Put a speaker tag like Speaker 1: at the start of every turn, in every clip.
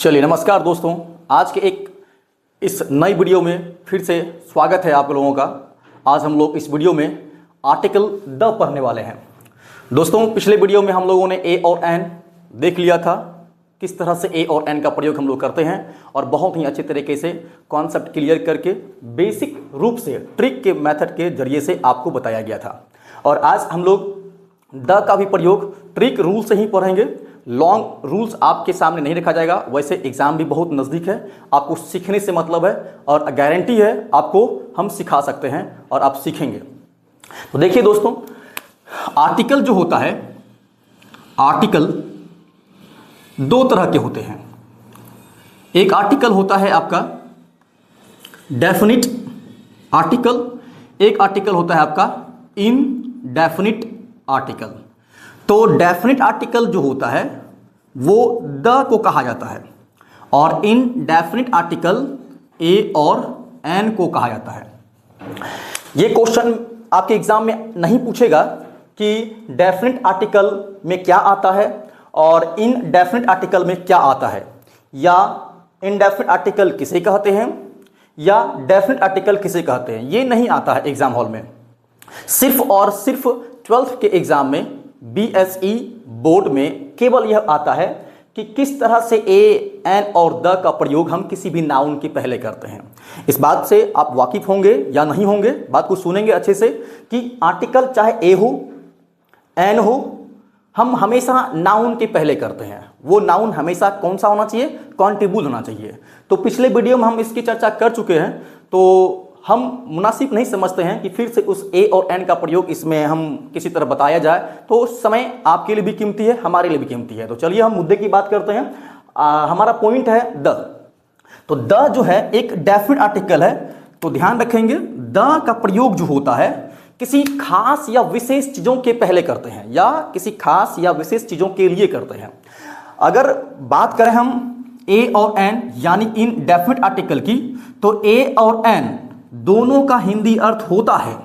Speaker 1: चलिए नमस्कार दोस्तों, आज के इस नई वीडियो में फिर से स्वागत है आप लोगों का। आज हम लोग इस वीडियो में आर्टिकल द पढ़ने वाले हैं। दोस्तों पिछले वीडियो में हम लोगों ने ए और एन देख लिया था, किस तरह से ए और एन का प्रयोग हम लोग करते हैं और बहुत ही अच्छे तरीके से कॉन्सेप्ट क्लियर करके बेसिक रूप से ट्रिक के मेथड के जरिए से आपको बताया गया था। और आज हम लोग द का भी प्रयोग ट्रिक रूल से ही पढ़ेंगे। लॉन्ग रूल्स आपके सामने नहीं रखा जाएगा, वैसे एग्जाम भी बहुत नज़दीक है, आपको सीखने से मतलब है और गारंटी है आपको हम सिखा सकते हैं और आप सीखेंगे। तो देखिए दोस्तों, आर्टिकल जो होता है, आर्टिकल दो तरह के होते हैं। एक आर्टिकल होता है आपका डेफिनिट आर्टिकल, एक आर्टिकल होता है आपका इनडेफिनिट आर्टिकल। तो डेफिनिट आर्टिकल जो होता है वो द को कहा जाता है और इनडेफिनिट आर्टिकल ए और एन को कहा जाता है। ये क्वेश्चन आपके एग्जाम में नहीं पूछेगा कि डेफिनिट आर्टिकल में क्या आता है और इनडेफिनिट आर्टिकल में क्या आता है, या इनडेफिनिट आर्टिकल किसे कहते हैं या डेफिनिट आर्टिकल किसे कहते हैं, ये नहीं आता है एग्जाम हॉल में। सिर्फ और सिर्फ 12th के एग्जाम में बीएसई बोर्ड में केवल यह आता है कि किस तरह से ए एन और द का प्रयोग हम किसी भी नाउन के पहले करते हैं। इस बात से आप वाकिफ होंगे या नहीं होंगे, बात को सुनेंगे अच्छे से कि आर्टिकल चाहे ए हो एन हो, हम हमेशा नाउन के पहले करते हैं। वो नाउन हमेशा कौन सा होना चाहिए, कॉन्ट्रीब्यूट होना चाहिए। तो पिछले वीडियो में हम इसकी चर्चा कर चुके हैं, तो हम मुनासिब नहीं समझते हैं कि फिर से उस ए और एन का प्रयोग इसमें हम किसी तरह बताया जाए। तो समय आपके लिए भी कीमती है, हमारे लिए भी कीमती है। तो चलिए हम मुद्दे की बात करते हैं। हमारा पॉइंट है द। तो द जो है एक डेफिनिट आर्टिकल है। तो ध्यान रखेंगे, द का प्रयोग जो होता है किसी खास या विशेष चीज़ों के पहले करते हैं या किसी खास या विशेष चीज़ों के लिए करते हैं। अगर बात करें हम ए और एन यानी इनडेफिनिट आर्टिकल की, तो ए और एन दोनों का हिंदी अर्थ होता है,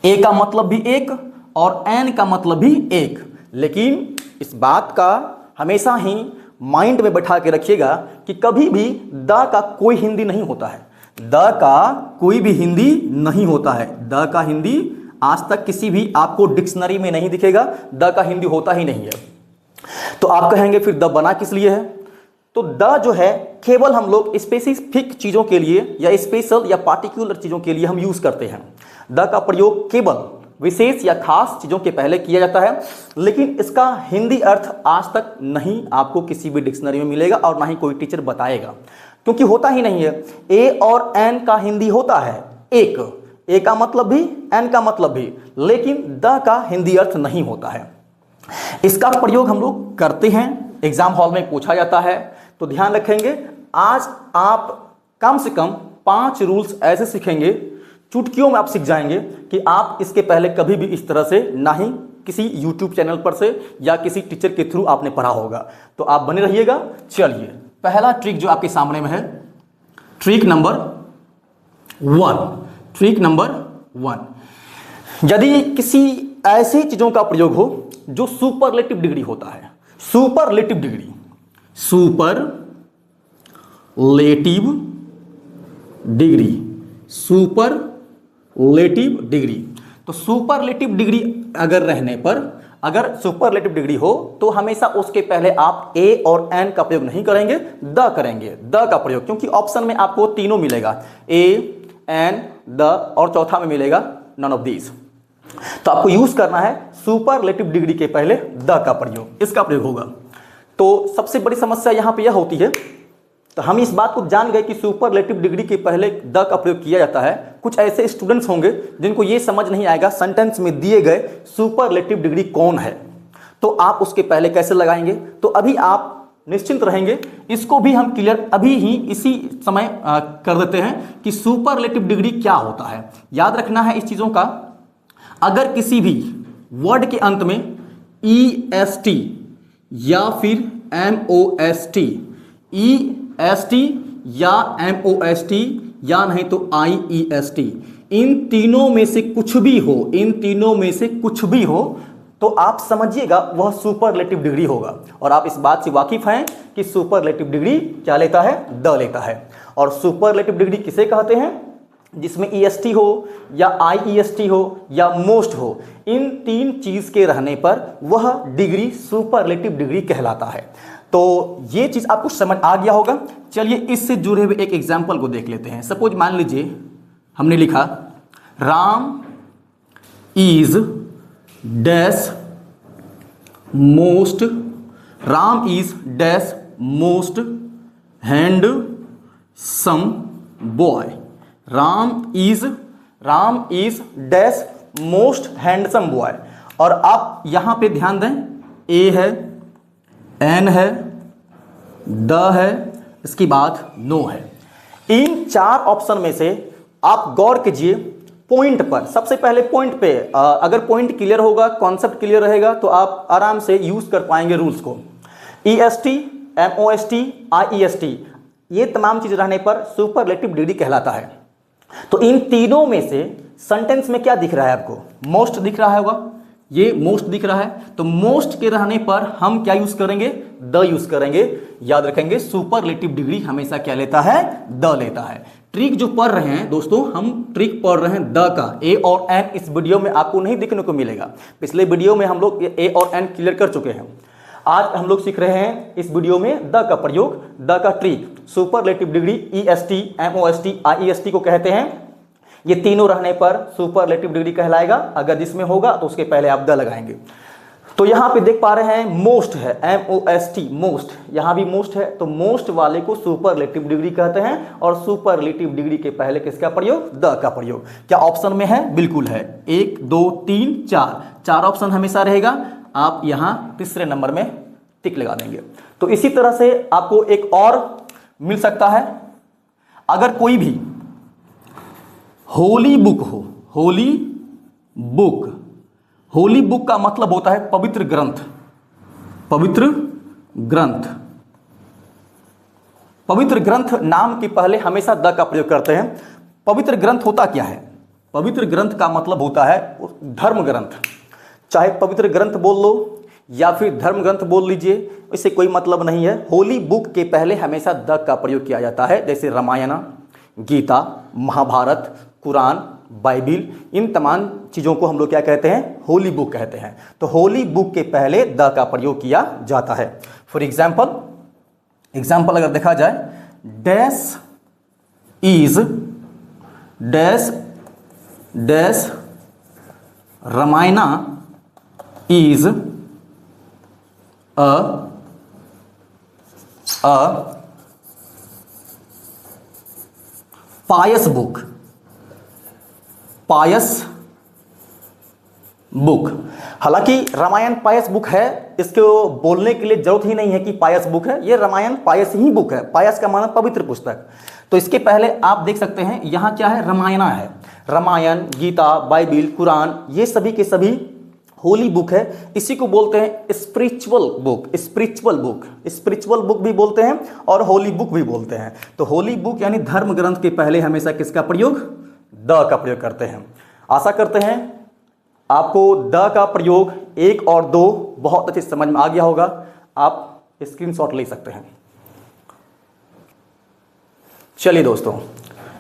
Speaker 1: ए का मतलब भी एक और एन का मतलब भी एक। लेकिन इस बात का हमेशा ही माइंड में बैठा के रखिएगा कि कभी भी द का कोई हिंदी नहीं होता है। द का कोई भी हिंदी नहीं होता है। द का हिंदी आज तक किसी भी आपको डिक्शनरी में नहीं दिखेगा। द का हिंदी होता ही नहीं है। तो आप कहेंगे फिर द बना किस लिए है? तो द जो है केवल हम लोग स्पेसिफिक चीज़ों के लिए या स्पेशल या पार्टिकुलर चीज़ों के लिए हम यूज़ करते हैं। द का प्रयोग केवल विशेष या खास चीज़ों के पहले किया जाता है, लेकिन इसका हिंदी अर्थ आज तक नहीं आपको किसी भी डिक्शनरी में मिलेगा और ना ही कोई टीचर बताएगा, क्योंकि होता ही नहीं है। ए और एन का हिंदी होता है एक, ए का मतलब भी एन का मतलब भी, लेकिन द का हिंदी अर्थ नहीं होता है। इसका प्रयोग हम लोग करते हैं, एग्जाम हॉल में पूछा जाता है। तो ध्यान रखेंगे, आज आप कम से कम 5 रूल्स ऐसे सीखेंगे, चुटकियों में आप सीख जाएंगे कि आप इसके पहले कभी भी इस तरह से ना ही किसी यूट्यूब चैनल पर से या किसी टीचर के थ्रू आपने पढ़ा होगा। तो आप बने रहिएगा। चलिए पहला ट्रिक जो आपके सामने में है, ट्रिक नंबर 1। ट्रिक नंबर 1, यदि किसी ऐसी चीज़ों का प्रयोग हो जो सुपरलेटिव डिग्री होता है, superlative degree, superlative degree, superlative degree. तो सुपरलेटिव डिग्री अगर रहने पर, अगर सुपरलेटिव डिग्री हो तो हमेशा उसके पहले आप ए और एन का प्रयोग नहीं करेंगे, द करेंगे, द का प्रयोग। क्योंकि ऑप्शन में आपको तीनों मिलेगा, ए एन द, और चौथा में मिलेगा नन ऑफ दीज। तो आपको यूज करना है सुपरलेटिव डिग्री के पहले द का प्रयोग, इसका प्रयोग होगा। तो सबसे बड़ी समस्या यहां पे यह होती है, तो हम इस बात को जान गए कि सुपरलेटिव डिग्री के पहले द का प्रयोग किया जाता है। कुछ ऐसे स्टूडेंट्स होंगे जिनको ये समझ नहीं आएगा सेंटेंस में दिए गए सुपरलेटिव डिग्री कौन है, तो आप उसके पहले कैसे लगाएंगे। तो अभी आप निश्चिंत रहेंगे, इसको भी हम क्लियर अभी ही इसी समय कर देते हैं कि सुपरलेटिव डिग्री क्या होता है। याद रखना है इस चीज़ों का, अगर किसी भी वर्ड के अंत में EST या फिर MOST, EST या MOST या नहीं तो IEST, इन तीनों में से कुछ भी हो, इन तीनों में से कुछ भी हो, तो आप समझिएगा वह सुपरलेटिव डिग्री होगा। और आप इस बात से वाकिफ हैं कि सुपरलेटिव डिग्री क्या लेता है, द लेता है। और सुपरलेटिव डिग्री किसे कहते हैं, जिसमें ईएसटी हो या आईईएसटी हो या मोस्ट हो, इन तीन चीज के रहने पर वह डिग्री सुपरलेटिव डिग्री कहलाता है। तो ये चीज आपको समझ आ गया होगा। चलिए इससे जुड़े हुए एक एग्जाम्पल को देख लेते हैं। सपोज मान लीजिए हमने लिखा Ram is dash most, Ram is dash most handsome boy. Ram is dash most handsome boy. और आप यहां पे ध्यान दें, ए है, एन है, द है, इसके बाद नो है। इन चार ऑप्शन में से आप गौर कीजिए पॉइंट पर। सबसे पहले पॉइंट पे अगर पॉइंट क्लियर होगा, कॉन्सेप्ट क्लियर रहेगा, तो आप आराम से यूज कर पाएंगे रूल्स को। ईएसटी, एमओएसटी, आईईएसटी, ये तमाम चीज रहने पर सुपरलेटिव डिग्री कहलाता है। तो इन तीनों में से सेंटेंस में क्या दिख रहा है आपको, मोस्ट दिख रहा होगा, ये मोस्ट दिख रहा है। तो मोस्ट के रहने पर हम क्या यूज करेंगे, द यूज करेंगे। याद रखेंगे सुपरलेटिव डिग्री हमेशा क्या लेता है, द लेता है। ट्रिक जो पढ़ रहे हैं दोस्तों, हम ट्रिक पढ़ रहे हैं द का। ए और एन इस वीडियो में आपको नहीं देखने को मिलेगा। पिछले वीडियो में हम लोग ए और एन क्लियर कर चुके हैं। आज हम लोग सीख रहे हैं इस वीडियो में द का प्रयोग, द का ट्रिक। सुपरलेटिव डिग्री ईएसटी, एमओएसटी, आईईएसटी को कहते हैं। ये तीनों रहने पर सुपरलेटिव डिग्री कहलाएगा। अगर जिसमें होगा तो उसके पहले आप द लगाएंगे। तो यहां पे देख पा रहे हैं मोस्ट है, एमओएसटी, मोस्ट। यहां भी मोस्ट है, तो मोस्ट वाले को सुपरलेटिव डिग्री कहते हैं। और सुपरलेटिव डिग्री के पहले किसका प्रयोग, द का प्रयोग। क्या ऑप्शन में है, बिल्कुल है। 1 2 3 4, चार ऑप्शन हमेशा रहेगा। आप यहां तीसरे नंबर में टिक लगा देंगे। तो इसी तरह से आपको एक और मिल सकता है। अगर कोई भी होली बुक हो, होली बुक, होली बुक का मतलब होता है पवित्र ग्रंथ, पवित्र ग्रंथ। पवित्र ग्रंथ नाम के पहले हमेशा द का प्रयोग करते हैं। पवित्र ग्रंथ होता क्या है, पवित्र ग्रंथ का मतलब होता है धर्म ग्रंथ। चाहे पवित्र ग्रंथ बोल लो या फिर धर्म ग्रंथ बोल लीजिए, इससे कोई मतलब नहीं है। होली बुक के पहले हमेशा द का प्रयोग किया जाता है। जैसे रामायण, गीता, महाभारत, कुरान, बाइबिल, इन तमाम चीज़ों को हम लोग क्या कहते हैं, होली बुक कहते हैं। तो होली बुक के पहले द का प्रयोग किया जाता है। फॉर एग्जाम्पल अगर देखा जाए, dash is dash dash Ramayana is a pious book, pious book. हालांकि रामायण पायस बुक है, इसको बोलने के लिए जरूरत ही नहीं है कि पायस बुक है। ये रामायण पायस ही बुक है। पायस का माना पवित्र पुस्तक। तो इसके पहले आप देख सकते हैं यहां क्या है, रामायणा है। रामायण, गीता, बाइबिल, कुरान, ये सभी के सभी होली बुक है। इसी को बोलते हैं spiritual book, spiritual book, spiritual book भी बोलते हैं और होली बुक भी बोलते हैं। तो होली बुक यानी धर्म ग्रंथ के पहले हमेशा किसका प्रयोग, द का प्रयोग करते हैं। आशा करते हैं आपको द का प्रयोग 1 और 2 बहुत अच्छे समझ में आ गया होगा। आप स्क्रीनशॉट ले सकते हैं। चलिए दोस्तों,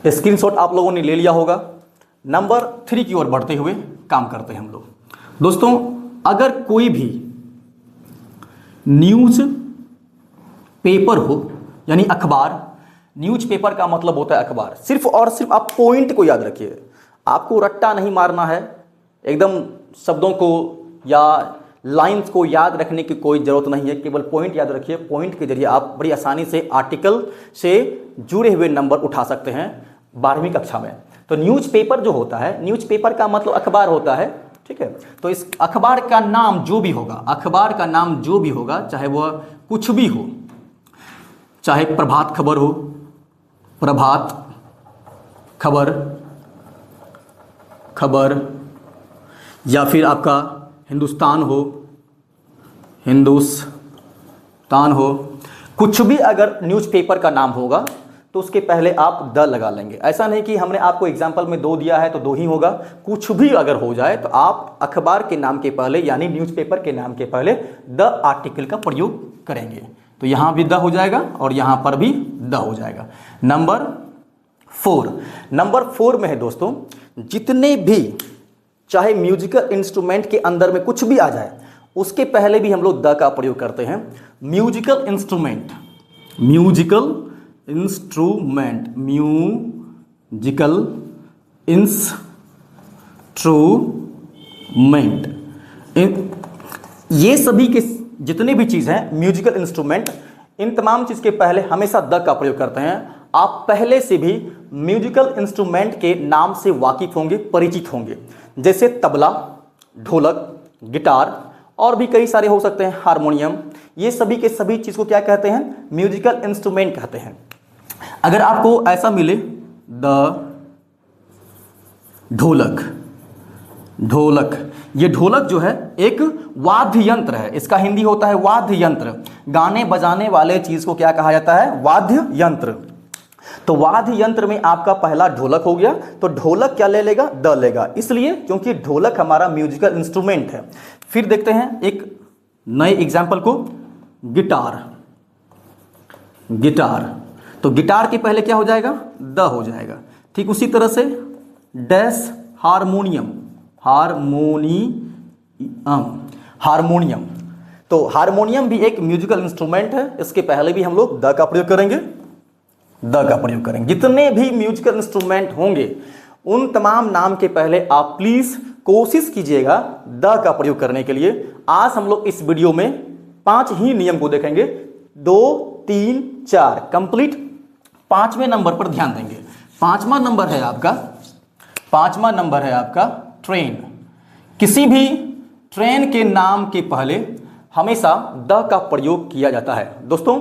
Speaker 1: स्क्रीनशॉट आप लोगों ने ले लिया होगा। नंबर 3 की ओर बढ़ते हुए काम करते हैं हम लोग। दोस्तों, अगर कोई भी न्यूज पेपर हो यानी अखबार, न्यूज पेपर का मतलब होता है अखबार। सिर्फ और सिर्फ आप पॉइंट को याद रखिए, आपको रट्टा नहीं मारना है। एकदम शब्दों को या लाइंस को याद रखने की कोई ज़रूरत नहीं है, केवल पॉइंट याद रखिए। पॉइंट के जरिए आप बड़ी आसानी से आर्टिकल से जुड़े हुए नंबर उठा सकते हैं 12वीं कक्षा में। तो न्यूज़पेपर जो होता है, न्यूज़पेपर का मतलब अखबार होता है, ठीक है। तो इस अखबार का नाम जो भी होगा, अखबार का नाम जो भी होगा, चाहे वह कुछ भी हो, चाहे प्रभात खबर हो, प्रभात खबर या फिर आपका हिंदुस्तान हो, कुछ भी अगर न्यूज़पेपर का नाम होगा तो उसके पहले आप द लगा लेंगे। ऐसा नहीं कि हमने आपको एग्जाम्पल में दो दिया है तो दो ही होगा, कुछ भी अगर हो जाए तो आप अखबार के नाम के पहले यानी न्यूज़पेपर के नाम के पहले द आर्टिकल का प्रयोग करेंगे। तो यहाँ भी द हो जाएगा और यहाँ पर भी द हो जाएगा। नंबर 4 में है दोस्तों, जितने भी चाहे म्यूजिकल इंस्ट्रूमेंट के अंदर में कुछ भी आ जाए उसके पहले भी हम लोग द का प्रयोग करते हैं। म्यूजिकल इंस्ट्रूमेंट ये सभी के जितने भी चीज़ हैं म्यूजिकल इंस्ट्रूमेंट, इन तमाम चीज़ के पहले हमेशा द का प्रयोग करते हैं। आप पहले से भी म्यूजिकल इंस्ट्रूमेंट के नाम से वाकिफ होंगे, परिचित होंगे, जैसे तबला, ढोलक, गिटार और भी कई सारे हो सकते हैं, हारमोनियम। ये सभी के सभी चीज़ को क्या कहते हैं? म्यूजिकल इंस्ट्रूमेंट कहते हैं। अगर आपको ऐसा मिले द ढोलक, ये ढोलक जो है एक वाद्य यंत्र है, इसका हिंदी होता है वाद्य यंत्र। गाने बजाने वाले चीज को क्या कहा जाता है? वाद्य यंत्र। तो वाद्य यंत्र में आपका पहला ढोलक हो गया, तो ढोलक क्या ले लेगा? द लेगा, इसलिए क्योंकि ढोलक हमारा म्यूजिकल इंस्ट्रूमेंट है। फिर देखते हैं एक नए एग्जाम्पल को, गिटार। तो गिटार के पहले क्या हो जाएगा? द हो जाएगा। ठीक उसी तरह से डैश हारमोनियम। तो हारमोनियम भी एक म्यूजिकल इंस्ट्रूमेंट है, इसके पहले भी हम लोग द का प्रयोग करेंगे। जितने भी म्यूजिकल इंस्ट्रूमेंट होंगे उन तमाम नाम के पहले आप प्लीज कोशिश कीजिएगा द का प्रयोग करने के लिए। आज हम लोग इस वीडियो में 5 ही नियम को देखेंगे, 2, 3, 4 कंप्लीट। 5वें नंबर पर ध्यान देंगे। 5वां नंबर है आपका ट्रेन। किसी भी ट्रेन के नाम के पहले हमेशा द का प्रयोग किया जाता है। दोस्तों,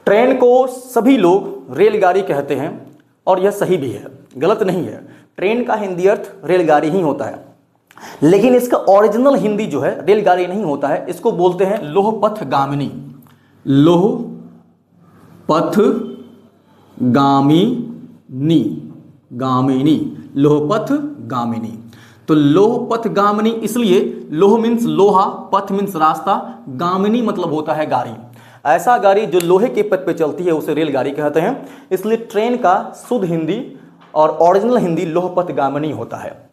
Speaker 1: ट्रेन को सभी लोग रेलगाड़ी कहते हैं और यह सही भी है, गलत नहीं है। ट्रेन का हिंदी अर्थ रेलगाड़ी ही होता है, लेकिन इसका ओरिजिनल हिंदी जो है रेलगाड़ी नहीं होता है, इसको बोलते हैं लोहपथगामिनी। लोहपथगामिनी। तो लोहपथगामिनी इसलिए लोह मीन्स लोहा, पथ मीन्स रास्ता, गामिनी मतलब होता है गाड़ी। ऐसा गाड़ी जो लोहे के पथ पे चलती है उसे रेलगाड़ी कहते हैं। इसलिए ट्रेन का शुद्ध हिंदी और ओरिजिनल हिंदी लोहपथगामिनी होता है।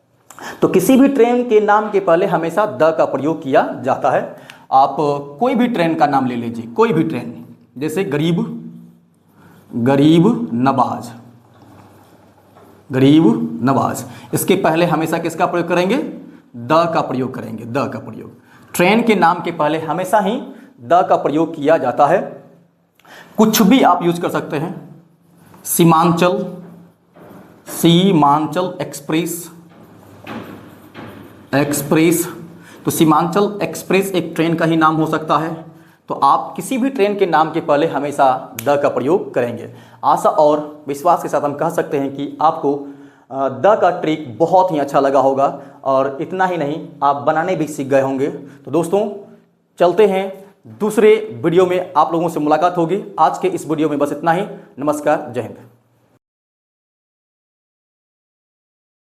Speaker 1: तो किसी भी ट्रेन के नाम के पहले हमेशा द का प्रयोग किया जाता है। आप कोई भी ट्रेन का नाम ले लीजिए, कोई भी ट्रेन, जैसे गरीब नवाज, इसके पहले हमेशा किसका प्रयोग करेंगे? द का प्रयोग करेंगे। ट्रेन के नाम के पहले हमेशा ही द का प्रयोग किया जाता है। कुछ भी आप यूज कर सकते हैं। सीमांचल एक्सप्रेस। तो सीमांचल एक्सप्रेस एक ट्रेन का ही नाम हो सकता है। तो आप किसी भी ट्रेन के नाम के पहले हमेशा द का प्रयोग करेंगे। आशा और विश्वास के साथ हम कह सकते हैं कि आपको द का ट्रिक बहुत ही अच्छा लगा होगा, और इतना ही नहीं, आप बनाने भी सीख गए होंगे। तो दोस्तों, चलते हैं दूसरे वीडियो में, आप लोगों से मुलाकात होगी। आज के इस वीडियो में बस इतना ही। नमस्कार, जय हिंद।